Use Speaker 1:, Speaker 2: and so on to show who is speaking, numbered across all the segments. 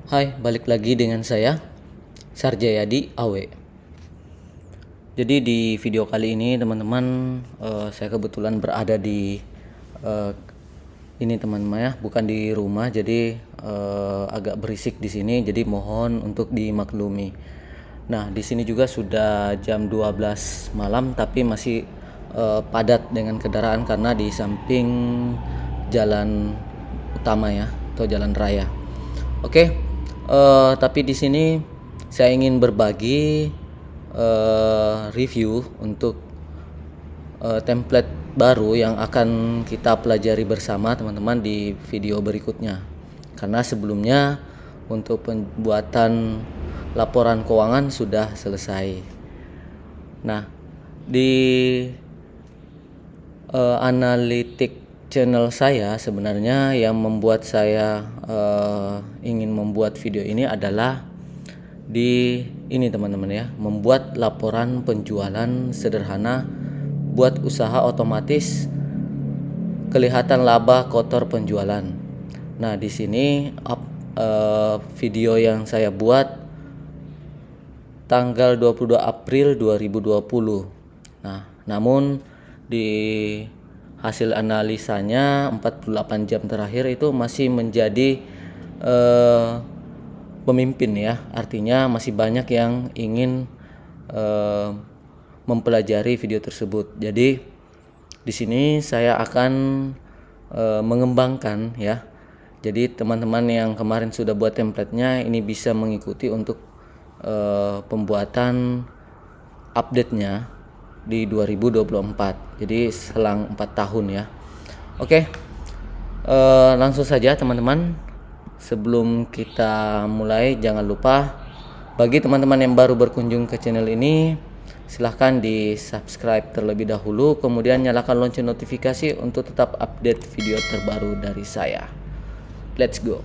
Speaker 1: Hai, balik lagi dengan saya Sarjayadi Awe. Jadi di video kali ini teman-teman, saya kebetulan berada di ini teman-teman ya, bukan di rumah, jadi agak berisik di sini, jadi mohon untuk dimaklumi. Nah, di sini juga sudah jam 12 malam, tapi masih padat dengan kendaraan karena di samping jalan utama ya, atau jalan raya. Oke, tapi di sini saya ingin berbagi review untuk template baru yang akan kita pelajari bersama teman-teman di video berikutnya. Karena sebelumnya untuk pembuatan laporan keuangan sudah selesai. Nah, di analitik channel saya sebenarnya yang membuat saya ingin membuat video ini adalah di ini teman-teman ya, membuat laporan penjualan sederhana buat usaha otomatis kelihatan laba kotor penjualan. Nah, di sini video yang saya buat tanggal 22 April 2020. Nah, namun di hasil analisanya 48 jam terakhir itu masih menjadi pemimpin ya, artinya masih banyak yang ingin mempelajari video tersebut. Jadi di sini saya akan mengembangkan ya. Jadi teman-teman yang kemarin sudah buat templatenya ini bisa mengikuti untuk pembuatan update-nya di 2024. Jadi selang 4 tahun ya. Oke, langsung saja teman-teman. Sebelum kita mulai, jangan lupa bagi teman-teman yang baru berkunjung ke channel ini, silahkan di subscribe terlebih dahulu, kemudian nyalakan lonceng notifikasi untuk tetap update video terbaru dari saya. Let's go.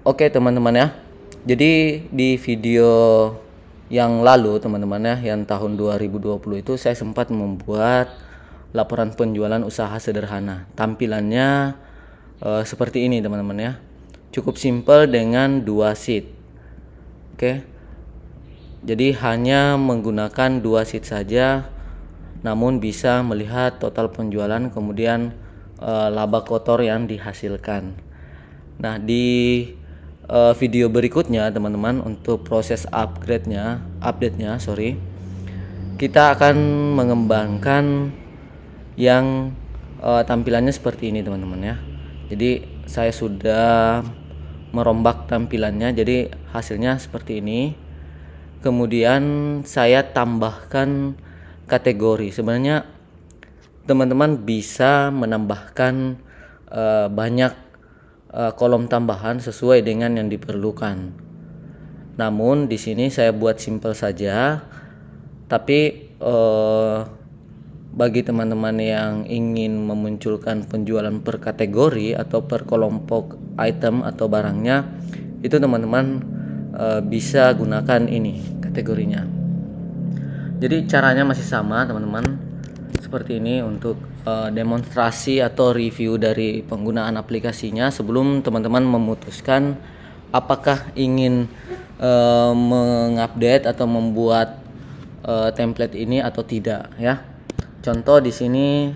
Speaker 1: Oke teman-teman ya, jadi di video yang lalu teman-teman ya, yang tahun 2020 itu saya sempat membuat laporan penjualan usaha sederhana. Tampilannya seperti ini teman-teman ya, cukup simple dengan 2 sheet. Oke, jadi hanya menggunakan 2 sheet saja, namun bisa melihat total penjualan kemudian laba kotor yang dihasilkan. Nah, di video berikutnya teman-teman, untuk proses update-nya, kita akan mengembangkan yang tampilannya seperti ini teman-teman ya. Jadi saya sudah merombak tampilannya, jadi hasilnya seperti ini. Kemudian saya tambahkan kategori. Sebenarnya teman-teman bisa menambahkan banyak kolom tambahan sesuai dengan yang diperlukan. Namun di sini saya buat simple saja. Tapi bagi teman-teman yang ingin memunculkan penjualan per kategori atau per kelompok item atau barangnya, itu teman-teman bisa gunakan ini kategorinya. Jadi caranya masih sama teman-teman, seperti ini untuk demonstrasi atau review dari penggunaan aplikasinya sebelum teman-teman memutuskan apakah ingin mengupdate atau membuat template ini atau tidak ya. Contoh di sini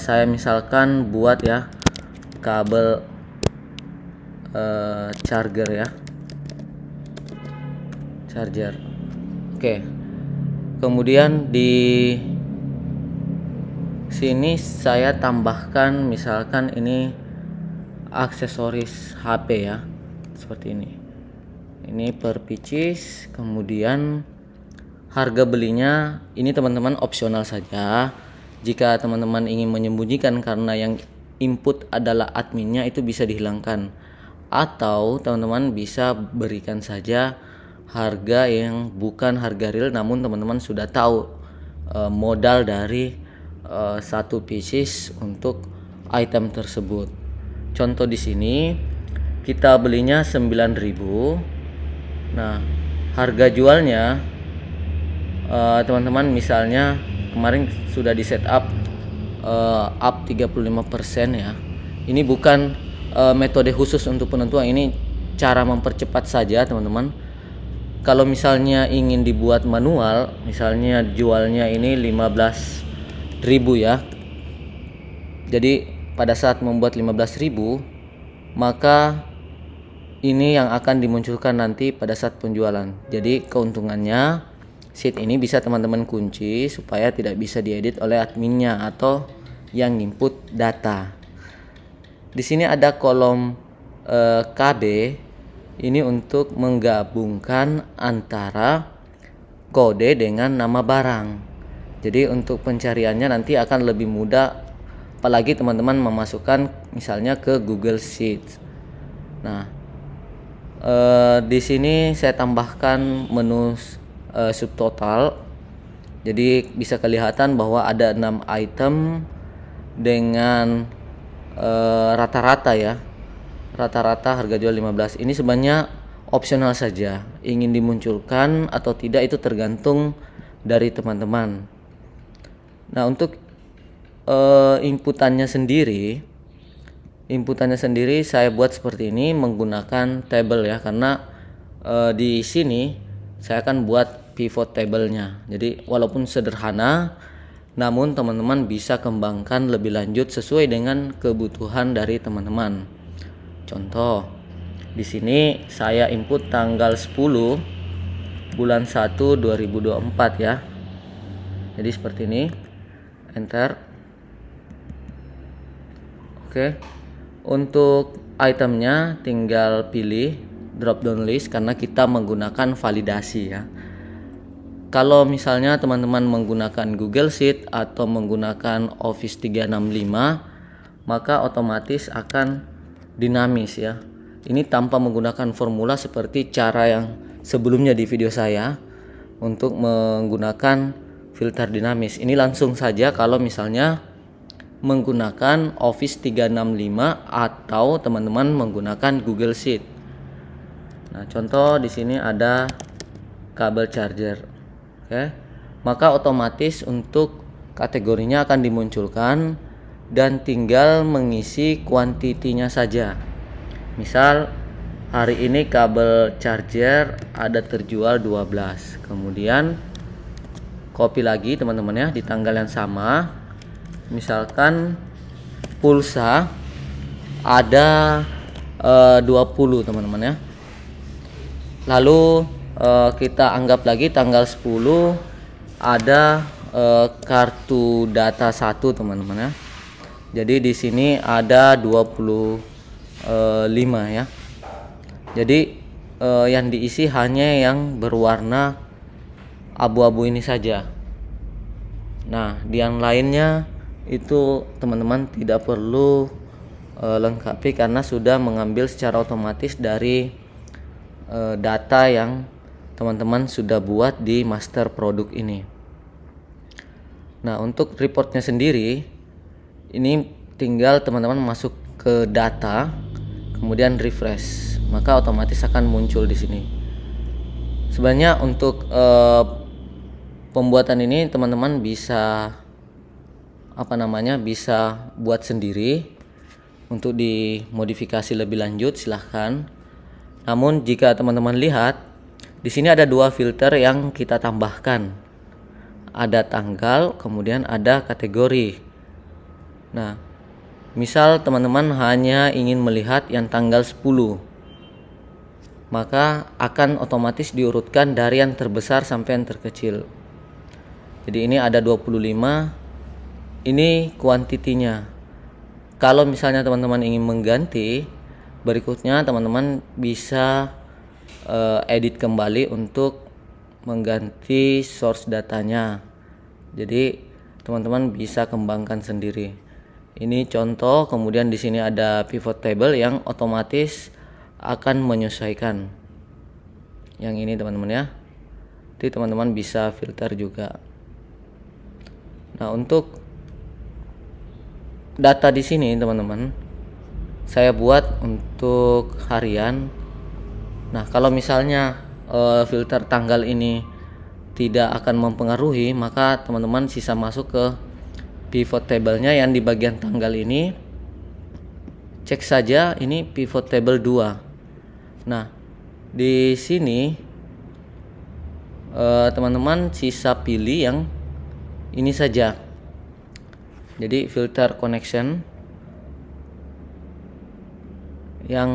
Speaker 1: saya misalkan buat ya kabel charger. Oke. Kemudian di sini saya tambahkan misalkan ini aksesoris HP ya, seperti ini. Ini per pieces, kemudian harga belinya ini teman-teman opsional saja. Jika teman-teman ingin menyembunyikan karena yang input adalah adminnya, itu bisa dihilangkan. Atau teman-teman bisa berikan saja harga yang bukan harga real, namun teman-teman sudah tahu modal dari satu pieces untuk item tersebut. Contoh di sini kita belinya 9.000. Nah, harga jualnya teman-teman misalnya kemarin sudah di setup up 35% ya. Ini bukan metode khusus untuk penentuan, ini cara mempercepat saja teman-teman. Kalau misalnya ingin dibuat manual, misalnya jualnya ini 15.000 ya. Jadi pada saat membuat 15.000, maka ini yang akan dimunculkan nanti pada saat penjualan. Jadi keuntungannya sheet ini bisa teman-teman kunci supaya tidak bisa diedit oleh adminnya atau yang input data. Di sini ada kolom KB. Ini untuk menggabungkan antara kode dengan nama barang. Jadi untuk pencariannya nanti akan lebih mudah, apalagi teman-teman memasukkan misalnya ke Google Sheets. Nah, di sini saya tambahkan menu subtotal. Jadi bisa kelihatan bahwa ada 6 item dengan rata-rata ya. Rata-rata harga jual 15. Ini sebenarnya opsional saja. Ingin dimunculkan atau tidak itu tergantung dari teman-teman. Nah, untuk inputannya sendiri saya buat seperti ini menggunakan table ya, karena di sini saya akan buat pivot table-nya. Jadi walaupun sederhana, namun teman-teman bisa kembangkan lebih lanjut sesuai dengan kebutuhan dari teman-teman. Contoh, di sini saya input tanggal 10 bulan 1 2024 ya. Jadi seperti ini. Enter. Oke. Untuk itemnya tinggal pilih drop down list karena kita menggunakan validasi ya. Kalau misalnya teman-teman menggunakan Google Sheet atau menggunakan Office 365, maka otomatis akan dinamis ya. Ini tanpa menggunakan formula seperti cara yang sebelumnya di video saya untuk menggunakan filter dinamis. Ini langsung saja kalau misalnya menggunakan Office 365 atau teman-teman menggunakan Google Sheet. Nah, contoh di sini ada kabel charger. Oke. Maka otomatis untuk kategorinya akan dimunculkan dan tinggal mengisi kuantitinya saja. Misal hari ini kabel charger ada terjual 12. Kemudian copy lagi teman-teman ya di tanggal yang sama. Misalkan pulsa ada 20 teman-teman ya. Lalu kita anggap lagi tanggal 10 ada kartu data 1 teman-teman ya. Jadi di sini ada 25 ya. Jadi yang diisi hanya yang berwarna abu-abu ini saja. Nah, di yang lainnya itu teman-teman tidak perlu lengkapi karena sudah mengambil secara otomatis dari data yang teman-teman sudah buat di master produk ini. Nah, untuk reportnya sendiri ini tinggal teman-teman masuk ke data, kemudian refresh, maka otomatis akan muncul di sini. Sebenarnya untuk pembuatan ini teman-teman bisa bisa buat sendiri. Untuk dimodifikasi lebih lanjut silahkan. Namun jika teman-teman lihat di sini ada 2 filter yang kita tambahkan. Ada tanggal, kemudian ada kategori. Nah, misal teman-teman hanya ingin melihat yang tanggal 10, maka akan otomatis diurutkan dari yang terbesar sampai yang terkecil. Jadi ini ada 25, ini kuantitinya. Kalau misalnya teman-teman ingin mengganti, berikutnya teman-teman bisa edit kembali untuk mengganti source datanya. Jadi teman-teman bisa kembangkan sendiri. Ini contoh, kemudian di sini ada pivot table yang otomatis akan menyesuaikan. Yang ini teman-teman ya. Jadi teman-teman bisa filter juga. Nah, untuk data di sini teman-teman saya buat untuk harian. Nah, kalau misalnya filter tanggal ini tidak akan mempengaruhi, maka teman-teman sisa masuk ke pivot table-nya yang di bagian tanggal ini. Cek saja ini pivot table 2. Nah, di sini teman-teman sisa pilih yang ini saja. Jadi filter connection yang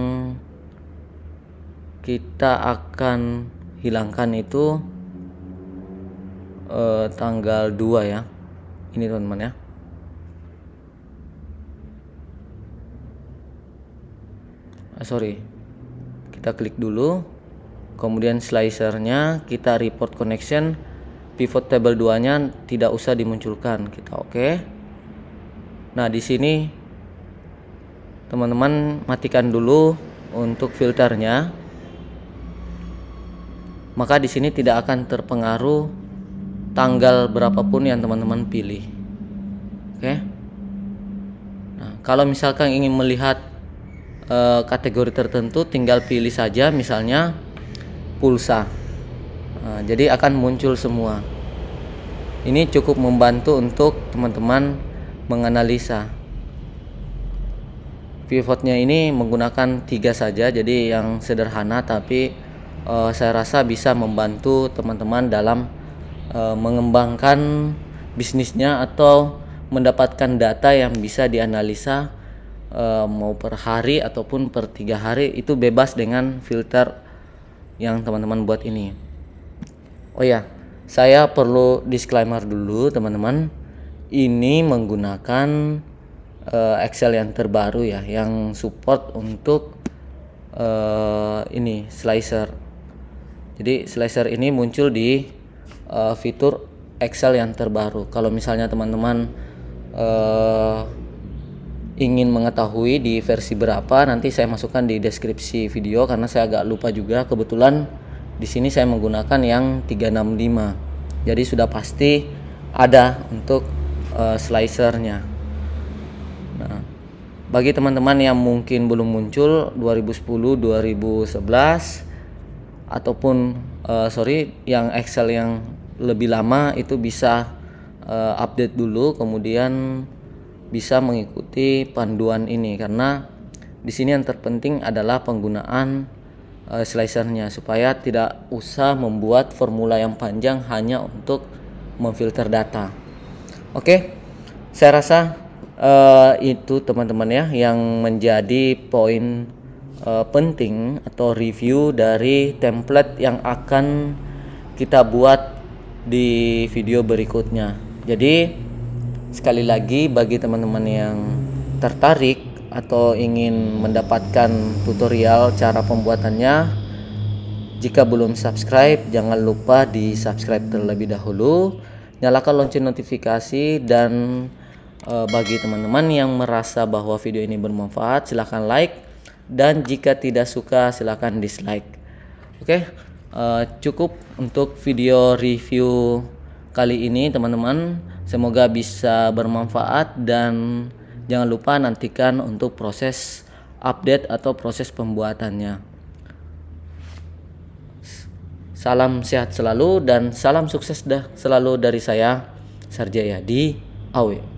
Speaker 1: kita akan hilangkan itu tanggal 2 ya. Ini teman-teman ya. Sorry, kita klik dulu, kemudian slicernya kita report connection, pivot table 2 nya tidak usah dimunculkan, kita oke. Nah, di sini teman-teman matikan dulu untuk filternya, maka di sini tidak akan terpengaruh tanggal berapapun yang teman-teman pilih. Oke. Nah, kalau misalkan ingin melihat kategori tertentu, tinggal pilih saja misalnya pulsa. Nah, jadi akan muncul semua. Ini cukup membantu untuk teman-teman menganalisa. Pivotnya ini menggunakan 3 saja, jadi yang sederhana, tapi saya rasa bisa membantu teman-teman dalam mengembangkan bisnisnya atau mendapatkan data yang bisa dianalisa mau per hari ataupun per 3 hari, itu bebas dengan filter yang teman-teman buat ini. Oh ya, saya perlu disclaimer dulu teman-teman, ini menggunakan Excel yang terbaru ya, yang support untuk ini slicer. Jadi slicer ini muncul di fitur Excel yang terbaru. Kalau misalnya teman-teman ingin mengetahui di versi berapa, nanti saya masukkan di deskripsi video karena saya agak lupa juga. Kebetulan di sini saya menggunakan yang 365. Jadi sudah pasti ada untuk slicernya. Nah, bagi teman-teman yang mungkin belum muncul 2010, 2011 ataupun yang Excel yang lebih lama, itu bisa update dulu, kemudian bisa mengikuti panduan ini, karena di sini yang terpenting adalah penggunaan slicernya supaya tidak usah membuat formula yang panjang hanya untuk memfilter data. Oke, saya rasa itu teman-teman ya yang menjadi poin penting atau review dari template yang akan kita buat di video berikutnya. Jadi sekali lagi, bagi teman-teman yang tertarik atau ingin mendapatkan tutorial cara pembuatannya, jika belum subscribe jangan lupa di subscribe terlebih dahulu, nyalakan lonceng notifikasi, dan bagi teman-teman yang merasa bahwa video ini bermanfaat silahkan like, dan jika tidak suka silahkan dislike. Oke, cukup untuk video review kali ini teman-teman. Semoga bisa bermanfaat, dan jangan lupa nantikan untuk proses update atau proses pembuatannya. Salam sehat selalu dan salam sukses selalu dari saya, Sarjaya di Awe.